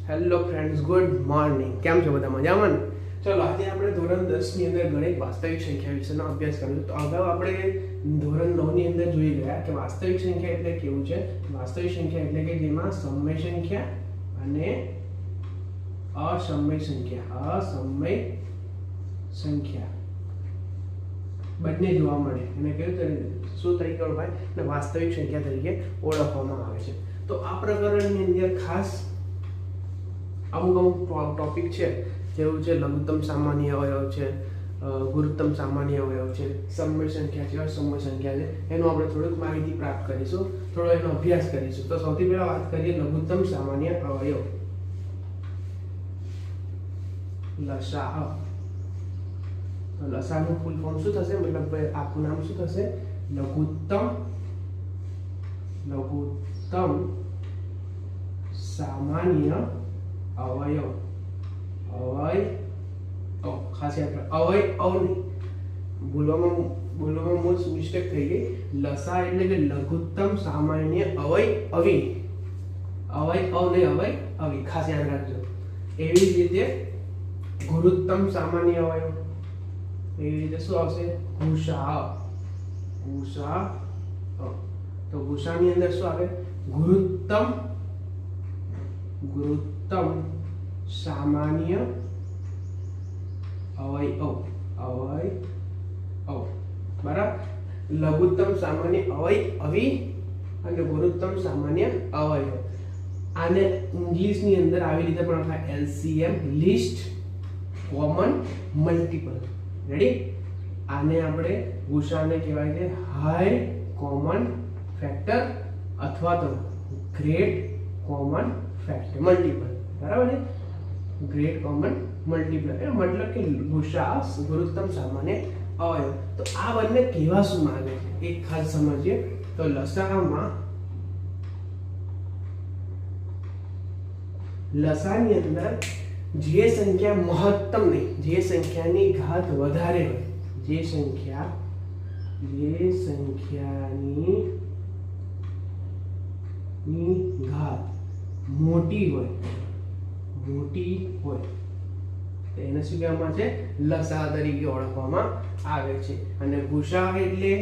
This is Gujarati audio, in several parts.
Hello friends, good morning. કેમ છો બધા? મજામાં ને? ચલો, આજે આપણે ધોરણ 10 ની અંદર ગણિત વાસ્તવિક સંખ્યા વિશેનો અભ્યાસ કર્યો. તો અગાઉ આપણે ધોરણ 9 ની અંદર જોઈ ગયા કે વાસ્તવિક સંખ્યા એટલે કેવું છે. વાસ્તવિક સંખ્યા એટલે કે જેમાં સમય સંખ્યા અને અસમય સંખ્યા બંને જોવા મળે એને શું તરીકે ઓળખાય? અને વાસ્તવિક સંખ્યા તરીકે ઓળખવામાં આવે છે. તો આ પ્રકરણની અંદર ખાસ અમુક ટોપિક છે, જેવું છે લઘુત્તમ સામાન્ય અવયવ છે, ગુરુત્તમ સામાન્ય અવયવ છે, સમય સંખ્યા છે, અસમય સંખ્યા છે. એનો આપણે થોડીક માહિતી પ્રાપ્ત કરીશું, થોડો એનો અભ્યાસ કરીશું. તો સૌથી પહેલા વાત કરીએ લઘુત્તમ સામાન્ય અવયવ, લસાઅ. તો લસાનું ફૂલ ફોર્મ શું થશે? મતલબ આખું નામ શું થશે? લઘુત્તમ સામાન્ય અવયવ. ખાસ યાદ રાખો, અવયવ નહીં. બોલવામાં મોસ્ટ મિસ્ટેક થઈ ગઈ. લસા એટલે કે લઘુત્તમ સામાન્ય અવયવી. અવયવી ખાસ યાદ રાખજો. એવી જ રીતે ગુરુત્તમ સામાન્ય અવયવ, એવી રીતે શું આવશે? ગુસા. તો ગુસાની અંદર શું આવે? ગુરુત્તમ સામાન્ય અવયવ. બરાબર. લઘુત્તમ સામાન્ય અવયવી અને ગુરુત્તમ સામાન્ય અવયવ. આને ઇંગ્લિશની અંદર આવી રીતે પણ લખાય, LCM, least common multiple. Ready? આને આપણે ગુસાને કહેવાય છે હાઈ કોમન ફેક્ટર અથવા તો ગ્રેટ કોમન ફેક્ટર મલ્ટીપલ. બરાબર છે? ગ્રેટ કોમન મલ્ટીપલ મતલબ કે ગુસા ગુરુત્તમ સામાન્ય અવયવ. તો આ બંને કેવા શું માંગે છે એક ખાસ સમજીએ. તો લસાની અંદર જે સંખ્યા મહત્તમ નહીં, જે સંખ્યાની ઘાત વધારે હોય, જે સંખ્યાની ઘાત મોટી હોય તો એને શું કહેવામાં છે? લસા તરીકે ઓળખવામાં આવે છે. અને ગુસા એટલે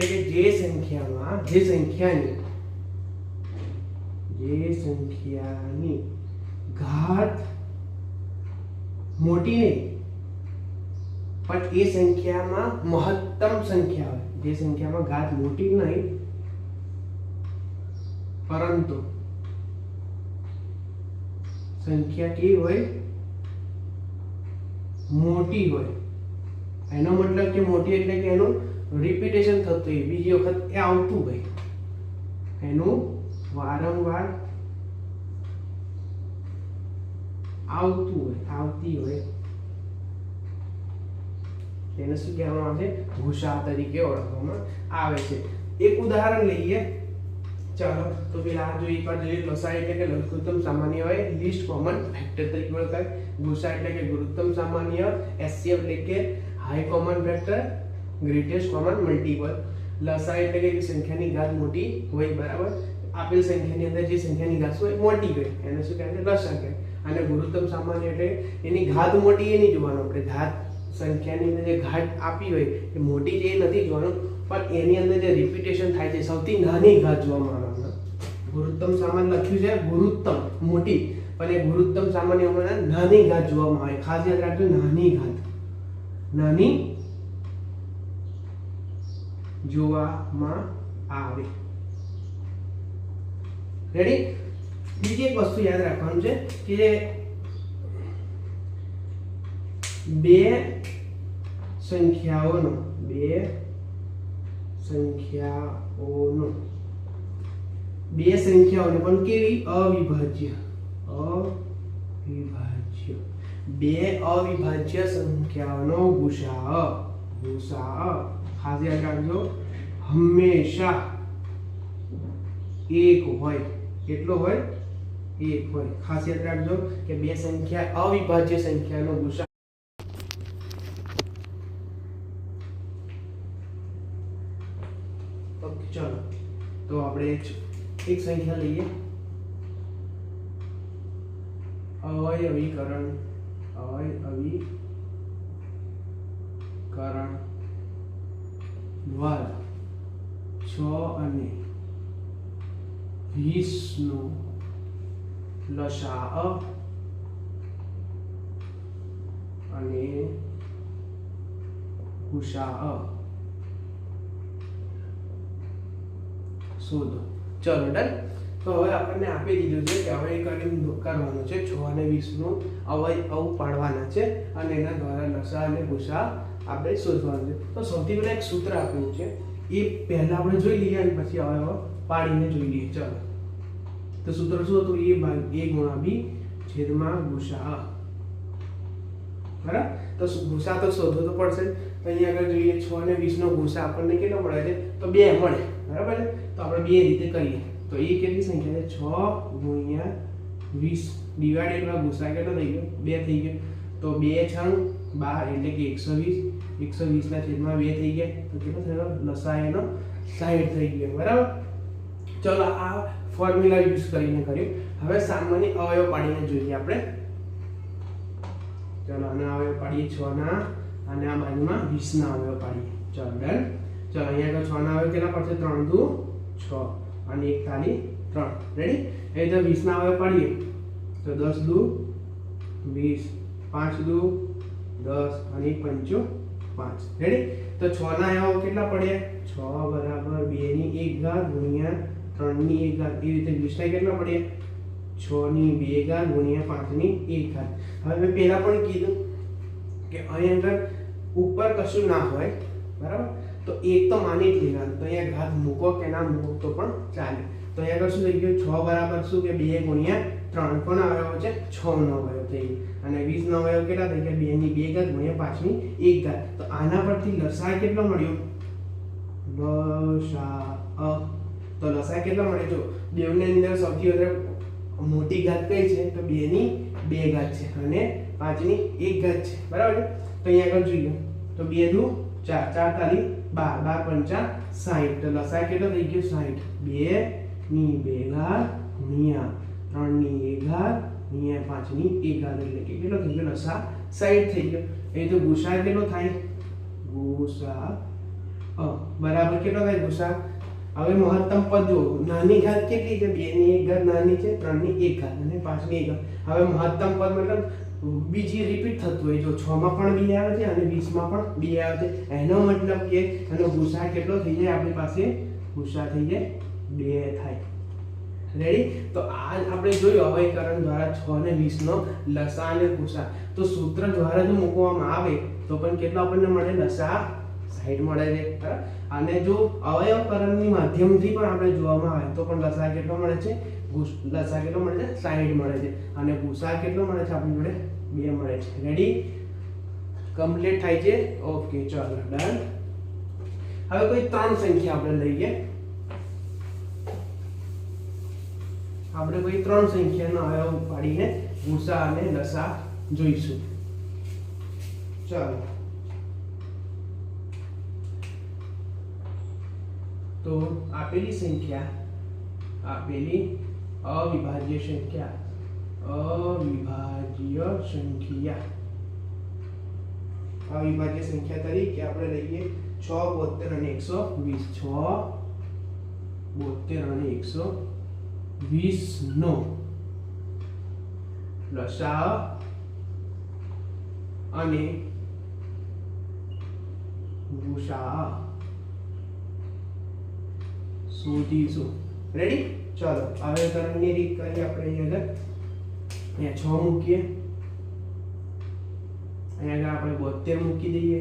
કે જે સંખ્યાની ઘાત મોટી નહીં, પણ એ સંખ્યામાં મહત્તમ સંખ્યા હોય. જે સંખ્યામાં ઘાત મોટી નહીં પરંતુ સંખ્યા કેવી હોય? મોટી હોય. એનો મતલબ કે મોટી એટલે કે એનું રિપીટેશન થતું હોય, બીજી વખત એ આવતું હોય, એનું વારંવાર આવતી હોય, તેને શું કહેવામાં આવે છે? ગુસા તરીકે ઓળખવામાં આવે છે. એક ઉદાહરણ લઈએ. ચાલો, તો પેલા જો એકવાર જોઈએ. લસા એટલે કે લઘુત્તમ સામાન્ય હોય, લીસ્ટ કોમન ફેક્ટર તરીકે ઓળખાય. ગુસા એટલે કે ગુરુત્તમ સામાન્ય, HCF એટલે કે high common factor, greatest common multiple. લસા એટલે કે સંખ્યાની ઘાત મોટી હોય. બરાબર. આપેલ સંખ્યાની અંદર જે સંખ્યાની ઘાત હોય મોટી હોય એને શું કહેવાય? લસા કહેવાય. અને ગુરુત્તમ સામાન્ય એટલે એની ઘાત મોટી એ નહીં જોવાનું આપણે. ઘાત સંખ્યાની અંદર જે ઘાત આપી હોય એ મોટી છે એ નથી જોવાનું, પણ એની અંદર જે રિપીટેશન થાય છે સૌથી નાની ઘાત જોવામાં આવે. ગુરુત્તમ સામાન્ય લખ્યું છે ગુરુત્તમ મોટી, પણ એ ગુરુત્તમ સામાન્ય નાની ઘાત જોવામાં આવે. ખાસ યાદ રાખજો, નાની ઘાત જોવામાં આવે. રેડી? બીજી એક વસ્તુ યાદ રાખવાનું છે કે બે સંખ્યાઓનો પણ કેવી? અવિભાજ્ય. બે અવિભાજ્ય સંખ્યાઓનો ગુસા. ખાસ યાદ રાખજો, હંમેશા એક હોય. કેટલો હોય? એક હોય. ખાસ યાદ રાખજો કે બે સંખ્યા અવિભાજ્ય સંખ્યાનો ગુસા ઓકે ચલો તો આપણે એક સંખ્યા લઈએ અવયવીકરણ દ્વારા 6 અને 20 નો લસાઅ અને ગુસાઅ શોધો. ચલો ડન. તો હવે આપણને આપી દીધું છે કે હવે કરવાનું છે 6 અને 20 નું અવયવ પાડવાના છે અને એના દ્વારા લસા અને ગુસા આપણે શોધવાનું છે. તો સૌથી પહેલા એક સૂત્ર આપ્યું છે એ પહેલા આપણે જોઈ લઈએ અને પછી અવયવ પાડીને જોઈ લઈએ. ચલો તો સૂત્ર શું હતું? a ગુણ્યા b છેદમાં ગુસા. બરાબર. તો ગુસા તો શોધવો તો પડશે. તો અહીંયા આગળ જોઈએ 6 અને 20 નો ગુસા આપણને કેટલો મળે છે? તો 2 મળે. બરાબર છે. તો આપણે બે રીતે કરીએ. તો એ કેટલી સંખ્યા છે? 6 ગુણ્યા 20 ડિવાઇડેડ બાય ગુસા કેટલો થઈ ગયો? 2 થઈ ગયો. તો 2 છંગ 12 એટલે કે 120 ના છેદમાં 2 થઈ ગયા. તો કેટલો થયો? લસા એનો 60 થઈ ગયો. બરાબર. ચલો આ ફોર્મ્યુલા યુઝ કરીને કર્યું. હવે સામાન્ય અવયવ પાડીને જોઈએ આપણે. ચલો આના અવયવ પાડીએ 6 ના અને આ બાજુમાં 20 ના અવયવ પાડીએ. ચલો ડન. ચલો અહીંયા આગળ 6 ના અવયવ કેટલા પડશે? 3 દુ 6 અને 1 તાલી 3. રેડી. એ તો 20 ના અવયવ પાડીએ તો 10 દુ 20 5 દુ 10 અને 1 પંચો 5. રેડી. તો 6 ના અવયવ કેટલા પડ્યા? 6 બરાબર 2 ની 1 ઘાત ગુણ્યા 3 ની 1 ઘાત. એ રીતે 20 ના કેટલા પડ્યા? 6 ની 2 ઘાત ગુણ્યા 5 ની 1 ઘાત. હવે મેં પહેલા પણ કીધું કે અહીં અંદર ઉપર કશું ના હોય. બરાબર. તો એક તો માની જ લેવાનું. તો અહીંયા ઘાત મૂકો કે ના મૂકો તો પણ ચાલે. તો અહીંયા આગળ શું થઈ ગયું? 6 બરાબર શું કે 2 ગુણ્યા 3 કોનો અવયવ છે? 6 નો અવયવ થઈ ગયો. અને 20 નો અવયવ કેટલા થઈ ગયા? 2 ની 2 ઘાત ગુણ્યા 5 ની 1 ઘાત. તો આના પરથી લસાઅ કેટલો મળ્યો? લસાઅ. તો લસાઅ કેટલો મળે? જો બેવની અંદર સૌથી વધારે મોટી ઘાત કઈ છે? તો 2 ની 2 ઘાત છે અને 5 ની 1 ઘાત છે. બરાબર છે. તો અહીંયા આગળ જોઈએ તો 2 દુ 4 4 તાલી 12 12 પંચા 60. તો લસાઅ કેટલો થઈ ગયો? 60. 2 ની 2 ઘાત ગુણ્યા 3 ની 1 ઘાત ગુણ્યા 5 ની 1 ઘાત એટલે કે કેટલો થઈ ગયો? લસાઅ 60 થઈ ગયો. એ તો ગુસા કેટલો થાય? ગુસા બરાબર કેટલો થાય ગુસા? હવે મહત્તમ પદ જો નાની ઘાત કેટલી છે? 2 ની 1 ઘાત નાની છે, 3 ની 1 ઘાત અને 5 ની 1 ઘાત. હવે મહત્તમ પદ મતલબ બીજી રિપીટ થતું હોય. જો 6 માં પણ 2 આવે છે અને 20 માં પણ 2 આવે છે. એનો મતલબ કે એનો ગુસા કેટલો થઈ જાય? આપણી પાસે ગુસા થઈ જાય 2 થાય. રેડી. તો આ આપણે જોયું અવયવીકરણ દ્વારા 6 અને 20 નો લસાઅ અને ગુસા. તો સૂત્ર દ્વારા જો મૂકવામાં આવે તો પણ કેટલો આપણને મળે? લસાઅ 60 મળે છે. બરાબર. અને જો અવયવકરણની માધ્યમથી પણ આપણે જોવામાં આવે તો પણ લસાઅ કેટલો મળે છે? લસાઅ કેટલો મળે છે? 60 મળે છે. અને ગુસા કેટલો મળે છે? આપણી જોડે 2 મળે છે. રેડી. કમ્પ્લીટ થાય છે. ઓકે ચલો ડન. હવે કોઈ ત્રણ સંખ્યા આપણે લઈએ. આપણે કોઈ ત્રણ સંખ્યાનો અવયવ પાડીને ગુસા અને લસાઅ જોઈશું. ચાલો તો આપેલી સંખ્યા, આપેલી અવિભાજ્ય સંખ્યા તરીકે આપણે લઈએ 6 72 અને 120. 6 72 અને 120 નો લસાઅ અને ગુસા શોધીશું. રેડી. ચલો અવયવીકરણની રીત કરીએ આપણે. અહીંયા 6 મૂકીએ, અહીંયા આગળ આપણે 72 મૂકી દઈએ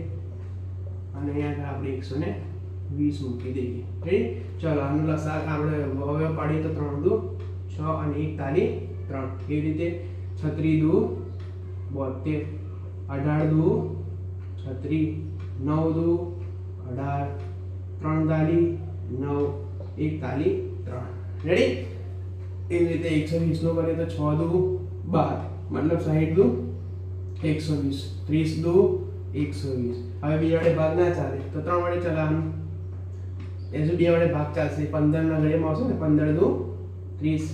અને અહીંયા આગળ આપણે 120 મૂકી દઈએ. રેડી. ચલો આનો લસાઅ આપણે અવયવ પાડીએ તો 3 દુ 6 અને 1 તાલી 3. એવી રીતે 36 દુ 72, 18 દુ 36, 9 દુ 18, 3 તાલી 9, 1 તાલી 3. રેડી. એવી રીતે 120 નો કરીએ તો 6 દુ 12 મતલબ 60 દુ 120, 30 દુ 120. હવે બીજા વડે ભાગ ના ચાલે તો 3 વડે ચલાવવાનું. એ જો 2 વડે ભાગ ચાલશે 15 ના ઘડિયામાં આવશે ને 15 દુ 30.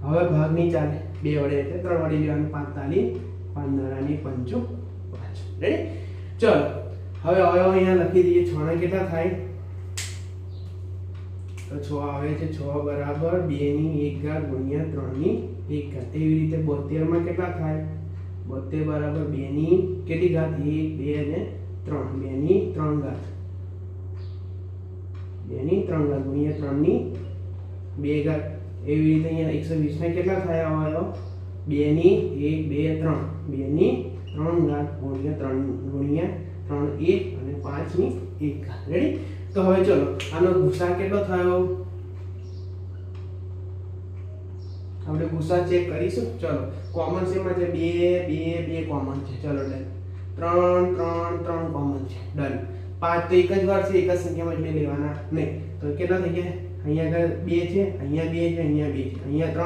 હવે ભાગ નહીં ચાલે 2 વડે એટલે 3 વડે લેવાનું 45 15 અને 5 5. રેડી? ચલો હવે અહીંયા લખી દઈએ 6 ના કેટલા થાય તો 6 આવે છે 6 બરાબર 2 ની 1 ઘાત ગુણ્યા 3 ની 1 ઘાત. એવી રીતે 72 માં કેટલા થાય 72 બરાબર 2 ની કેટલી ઘાત 1 2 અને 3 2 ની 3 ઘાત 2 ની 3 ઘાત ગુણ્યા 3 ની 2 ઘાત. એવી રીતે અહીંયા 120 ને કેટલા થાય આવ્યો 2 ની 1 2 3 2 ની 3 ઘાત ગુણ્યા 3 1 અને 5 ની 1 ઘાત. રેડી? તો હવે ચલો આનો ગુસા કેટલો થયો આપણે ગુસા ચેક કરીશું. ચલો કોમન શેમાં છે 2 2 2 કોમન છે. ચલો ડન 3 3 3 કોમન છે. ડન 5 તો એક જ વાર છે એક જ સંખ્યામાં એટલે લેવાના નહીં. તો કેટલા થઈ ગયા અહીંયા આગળ 2 છે અહીંયા 2 છે અહીંયા 2 છે અહીંયા 3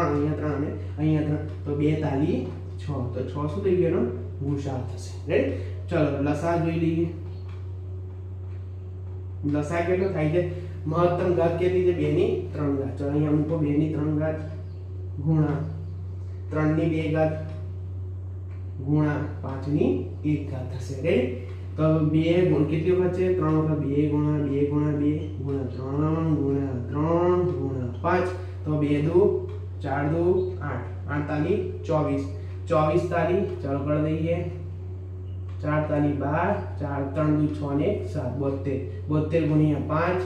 અને અહીંયા 3 તો 2 તાલી 6 તો 6 શું થઈ ગયો ગુસા થશે. રાઈટ? ચલો લસા જોઈ લઈએ. લસા કેટલો થાય છે મહત્તમ ઘાત કેટલી છે 2 ની 3 ઘાત. ચલો અહીંયા મૂકો 2 ની 3 ઘાત ગુણા 3 ની 2 ઘાત ગુણા 5 ની 1 ઘાત થશે. રેડી? તો 2 ગુણ કેટલી વખત છે 3 વખત 2 ગુણા 2 ગુણા 2 ગુણા 3 ગુણા 3 ગુણા 5 તો 2 દુ 4 દુ 8 8 તાલી 24 24 તાલી ચલો કરી દઈએ 4 તાલી 12 4 3 દુ 6 ને 7 72 72 ગુણ્યા 5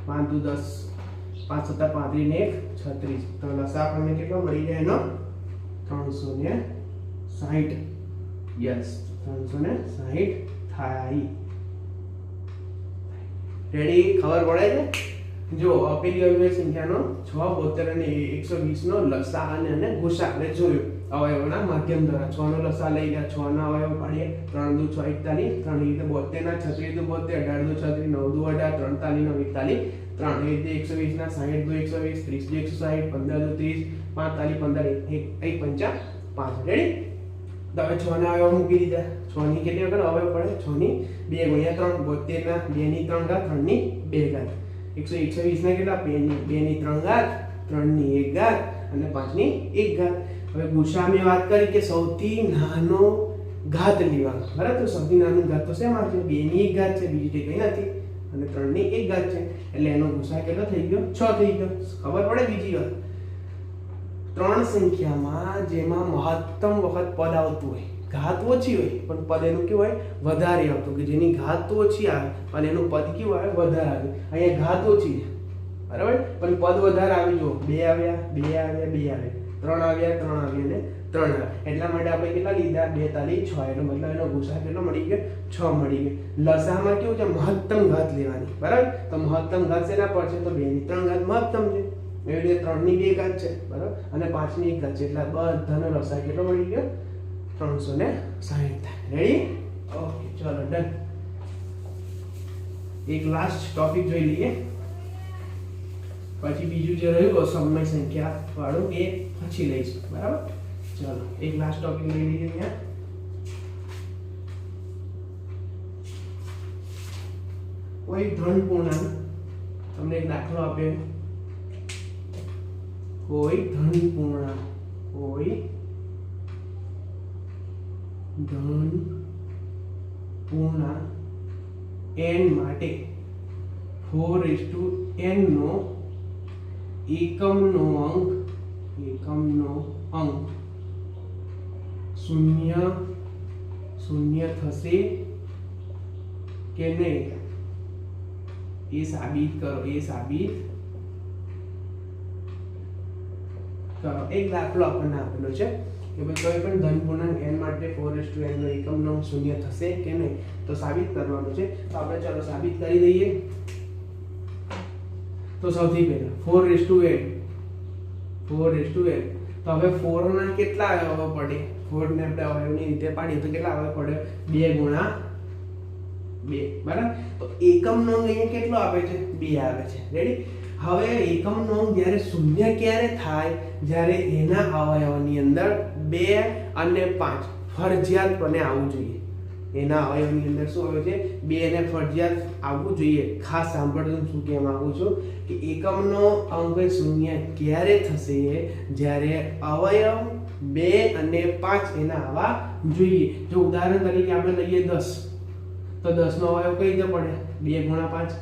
5 દુ 10 5 7 35 ને 36 તો લસા આપણને કેટલો મળી જાય એનો 360. યસ 360 થાય. રેડી? ખબર પડે છે? જો આપેલી અવિભાજ્ય સંખ્યાનો 6 72 અને 120 નો લસા અને ગુસા આપણે જોયું અવયવોના માધ્યમ દ્વારા. 6 નો લસા લઈ ગયા 6 ના અવયવ પાડીએ 3 દુ 6 41 3 રીતે 72 ના 36 દુ 72 18 દુ 36 9 દુ 18 3 તાલી 9 41 3 રીતે 120 ના 60 દુ 120 30 દુ 160 15 દુ 30 5 તાલી 15 1 5 5. રેડી? તો હવે 6 ના અવયવ મૂકી દીધા. 6 ની કેટલી વખત અવયવ પડે 6 ની 2 ગુણ્યા 3 72 ના 2 ની 3 ઘાત 3 ની 2 ઘાત 120 ના કેટલા 2 ની 3 ઘાત 3 ની 1 ઘાત અને 5 ની 1 ઘાત. હવે ગુસા મેં વાત કરી કે સૌથી નાનો ઘાત લેવાનો. બરાબર? તો સૌથી નાનો ઘાત તો શેમાં છે 2 ની 1 ઘાત છે બીજી કઈ નથી અને 3 ની 1 ઘાત છે એટલે એનો ગુસા કેટલો થઈ ગયો 6 થઈ ગયો. ખબર પડે? બીજી વાત 3 સંખ્યામાં જેમાં મહત્તમ વખત પદ આવતું હોય ઘાત ઓછી હોય પણ પદ એનું કેવું હોય વધારે આવતું કે જેની ઘાત તો ઓછી આવે અને એનું પદ કેવું આવે વધારે આવે. અહીંયા ઘાત ઓછી છે બરાબર પણ પદ વધારે આવી જો 2 આવ્યા 2 આવ્યા 2 આવ્યા 3 આવ્યા 3 આવ્યા ને 3 આવ્યા. એટલા માટે આપણે કેટલા લીધા 2 તાલી 6 એટલે મતલબ એનો ગુસા કેટલો મળી ગયો 6 મળી ગયો. લસામાં કેવું છે મહત્તમ ઘાત લેવાની. બરાબર? તો મહત્તમ ઘાત શેના પર છે તો 2 ની 3 ઘાત મહત્તમ છે. એવી રીતે 3 ની 2 ઘાત છે બરાબર અને 5 ની 1 ઘાત છે એટલે બધાનો લસા કેટલો મળી ગયો 360 થાય. રેડી? ઓકે ચલો ડન. એક લાસ્ટ ટોપિક જોઈ લઈએ પછી બીજું જે રહ્યું સમય સંખ્યા વાળું એ પછી લઈશું. બરાબર? ચલો એક લાસ્ટ ટોપિક લઈ લઈએ. ત્યાં કોઈ ધન પૂર્ણાંક તમને એક દાખલો આપ્યો કોઈ ધન પૂર્ણાંક n માટે 4:n નો એકમનો અંક શૂન્ય થશે કે નહીં એ સાબિત કરો. એક દાખલો આપણને આપેલો છે કે ભાઈ કોઈ પણ ધન પૂર્ણાંક n માટે 4:n નો એકમનો અંક શૂન્ય થશે કે નહીં તો સાબિત કરવાનું છે. તો આપણે ચાલો સાબિત કરી દઈએ. તો સૌથી પહેલા 4:n તો હવે 4 ના કેટલા અવયવ પડે 4 ને આપણે અવયવની રીતે પાડીએ તો કેટલા અવયવ પડે 2 ગુણ્યા 2. બરાબર? તો એકમનો અંક અહીંયા કેટલો આપે છે 2 આવે છે. રેડી? હવે એકમનો અંક જ્યારે શૂન્ય ક્યારે થાય જ્યારે એના અવયવની અંદર 2 અને 5 ફરજિયાતપણે આવવું જોઈએ. એના અવયવની અંદર શું આવે છે 2 અને ફરજિયાત આવવું જોઈએ. ખાસ સાંભળજો શું કહેવા માંગુ છું કે એકમનો અંક શૂન્ય ક્યારે થશે જ્યારે અવયવ 2 અને 5 એના આવવા જોઈએ. જો ઉદાહરણ તરીકે આપણે લઈએ 10 તો 10 નો અવયવ કઈ રીતે પડે 2 × 5.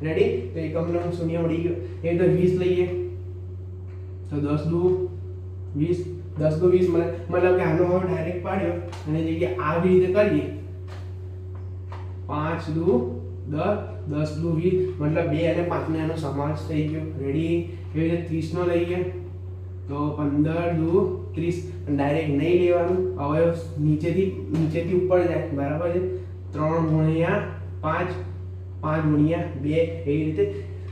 રેડી? તો એકમનો અંક શૂન્ય મળી ગયો. એ તો 20 લઈએ તો 10 દુ 20 10 દુ 20 મતલબ કે આનો અવયવ ડાયરેક્ટ પાડ્યો અને જગ્યાએ આવી રીતે કરીએ 5 દુ 10 10 દુ 20 મતલબ 2 અને 5 નો એનો સમાવેશ થઈ ગયો. રેડી? એવી રીતે 30 નો લઈએ તો 15 દુ 30 ડાયરેક્ટ નહીં લેવાનું, અવયવ નીચેથી ઉપર જાય. બરાબર છે? 3 × 5 5 × 2 એવી રીતે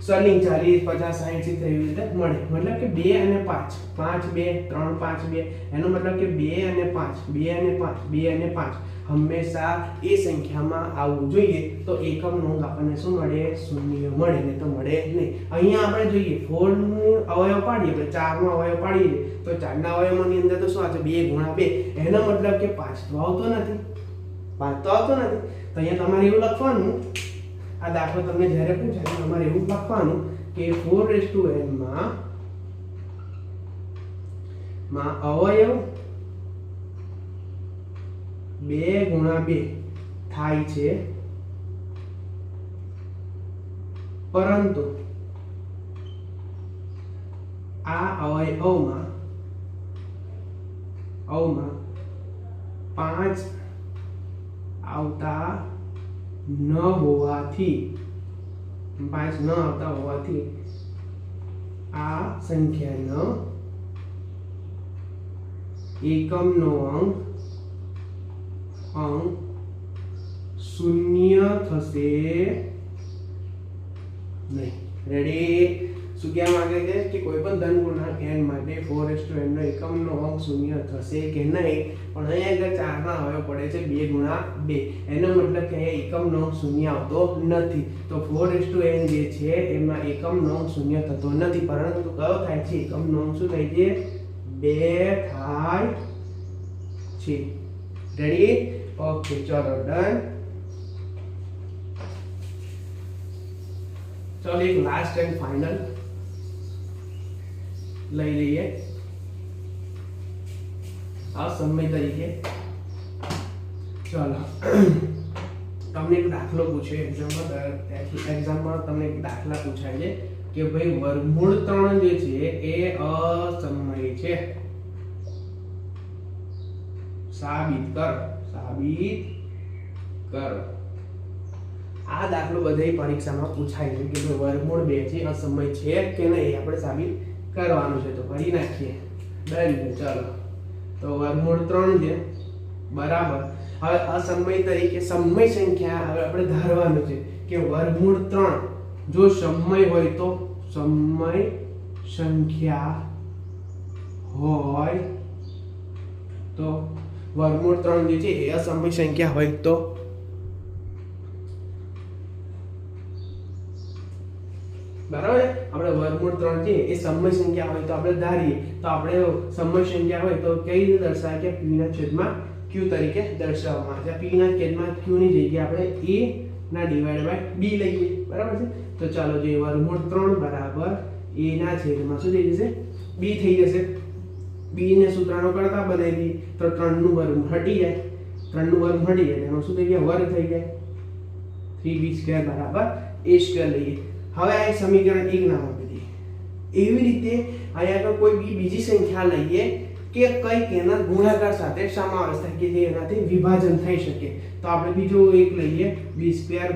સરલિંગ 40 50 60 70 એવી રીતે મળે. મતલબ કે 2 અને 5 5 2 3 5 2 એનો મતલબ કે 2 અને 5 2 અને 5 2 અને 5 હંમેશા એ સંખ્યામાં આવવું જોઈએ. તો એકમનો અંક આપણને શું મળે? શૂન્ય મળે. ને તો મળે નહીં. અહીંયા આપણે જોઈએ 4 નો અવયવ પાડીએ, આપણે 4 નો અવયવ પાડીએ તો 4 ના અવયવોની અંદર તો શું આવશે 2 × 2. એનો મતલબ કે 5 તો આવતો નથી. 5 તો આવતો નથી. તો અહીંયા તમારે એવું લખવાનું, આ દાખલો તમને જ્યારે પૂછાય તમારે એવું લખવાનું કે 4n માં અવયવ 2 × 2 થાય છે, પરંતુ આ અવયવમાં 5 આવતા ન હોવાથી આ સંખ્યાનો એકમનો અંક શૂન્ય થશે નહીં. રેડી? શું કહેવા માંગે છે કે કોઈ પણ ધન પૂર્ણાંક n માટે 4n નો એકમનો અંક શૂન્ય થશે કે નહીં. પણ અહીંયા આગળ 4 ના અવયવ પડે છે 2 × 2. એનો મતલબ કે અહીંયા એકમનો અંક શૂન્ય આવતો નથી. તો 4n જે છે એમાં એકમનો અંક શૂન્ય થતો નથી, પરંતુ કયો થાય છે? એકમનો અંક શું થાય છે? 2 થાય છે. રેડી? ઓકે, ચલો ડન. ચલો એક લાસ્ટ એન્ડ ફાઇનલ લઈ લઈએ આ સમય તરીકે. ચલો તમને એક દાખલો પૂછ્યો એક્ઝામમાં તમને એક દાખલા પૂછાય છે કે ભાઈ વર્ગમૂળ 3 જે છે એ અસમય છે. સાબિત કરો. આ દાખલો બધી પરીક્ષામાં પૂછાય છે કે વર્ગમૂળ 2 છે અસમય છે કે નહીં, આપણે સાબિત કરવાનું છે. તો કરી નાખીએ. ડન. ચલો તો વર્ગમૂળ 3 છે બરાબર. હવે અસમય તરીકે સમય સંખ્યા હવે આપણે ધારવાનું છે કે વર્ગમૂળ 3 જો સમય હોય તો સમય સંખ્યા હોય તો વર્ગમૂળ 3 જે છે એ અસમય સંખ્યા હોય તો બરાબર. આપણે વર્ગમૂળ 3 છે એ સમય સંખ્યા હોય તો આપણે ધારીએ તો આપણે સમય સંખ્યા હોય તો કઈ રીતે દર્શાવાય કે p ના છેદમાં q તરીકે દર્શાવવામાં આવે છે. p ના છેદમાં q ની જગ્યાએ આપણે a ના ડિવાઇડ બાય b લઈએ. બરાબર છે? તો ચાલો જે વર્ગમૂળ 3 બરાબર a ના છેદમાં શું થઈ જશે? b થઈ જશે. b ને સૂત્રનો કરતા બનાવી દઈએ તો 3 નું વર્ગમૂળ હટી જાય. 3 નું વર્ગમૂળ હટી જાય એનો શું થઈ જાય? વર્ગ થઈ જાય. 3b² બરાબર a² લઈએ. હવે આ સમીકરણ 1 નામ આપી દઈએ. એવી રીતે અહીંયા કોઈ બીજી સંખ્યા લઈએ કે કઈક એના ગુણાકાર સાથે સમાવેશ થાય કે જે એનાથી વિભાજન થઈ શકે. તો આપણે બીજો એક લઈએ b²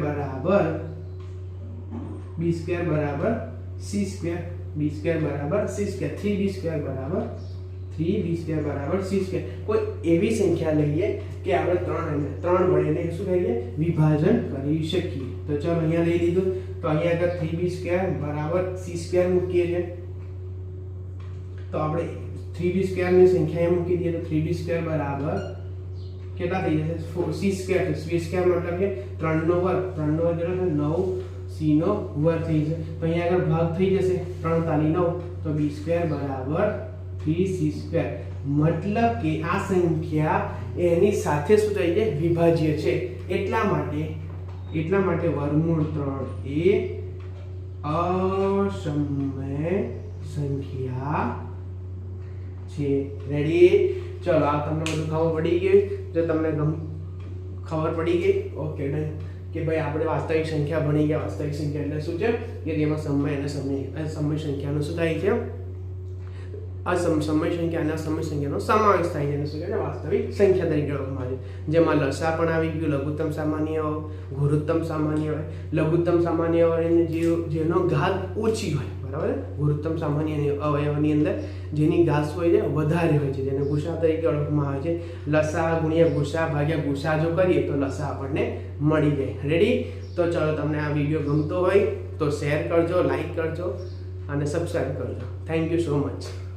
બરાબર c², b² બરાબર c², 3b² બરાબર 3b² બરાબર c². કોઈ એવી સંખ્યા લઈએ કે આપણે 3 વડે શું કહીએ? વિભાજન કરી શકીએ. તો ચાલો અહીંયા લઈ લીધું. તો અહીંયા આગળ 3b² બરાબર c² મૂકીએ છે. તો આપણે 3b² ની સંખ્યા મૂકી દઈએ તો 3b² બરાબર કેટલા થઈ જશે? c². c² મતલબ કે 3 નો વર્ગ. 3 નો વર્ગ એટલે 9 c નો વર્ગ થઈ જશે. તો અહીંયા આગળ ભાગ થઈ જશે 3 તાલી 9 તો b² બરાબર 3c². મતલબ કે આ સંખ્યા એની સાથે શું થઈ જાય વિભાજ્ય છે, એટલા માટે વર્ગમૂળ 3 એ અસમય સંખ્યા છે. રેડી? ચલો આ તમને બધું ખબર પડી ગઈ. જો તમને ખબર પડી ગઈ, ઓકે ડન, કે ભાઈ આપણે વાસ્તવિક સંખ્યા ભણી ગયા. વાસ્તવિક સંખ્યા એટલે શું છે કે તેમાં સમય અને સમય સંખ્યાનો શું થાય છે, સમય સંખ્યા અને સમય સંખ્યાનો સમાવેશ થાય છે, એને શું કહે છે વાસ્તવિક સંખ્યા તરીકે ઓળખવામાં આવે છે. જેમાં લસા પણ આવી ગયું, લઘુત્તમ સામાન્ય, ગુરુત્તમ સામાન્ય. લઘુત્તમ સામાન્ય જેનો ઘાત ઓછી હોય, બરાબર, ગુરુત્તમ સામાન્ય અવયવની અંદર જેની ઘાત હોય છે વધારે હોય છે, જેને ગુસા તરીકે ઓળખવામાં આવે છે. લસા ગુણ્યા ગુસા ભાગ્યા ગુસા જો કરીએ તો લસા આપણને મળી જાય. રેડી? તો ચલો, તમને આ વિડીયો ગમતો હોય તો શેર કરજો, લાઈક કરજો અને સબસ્ક્રાઈબ કરજો. Thank you so much.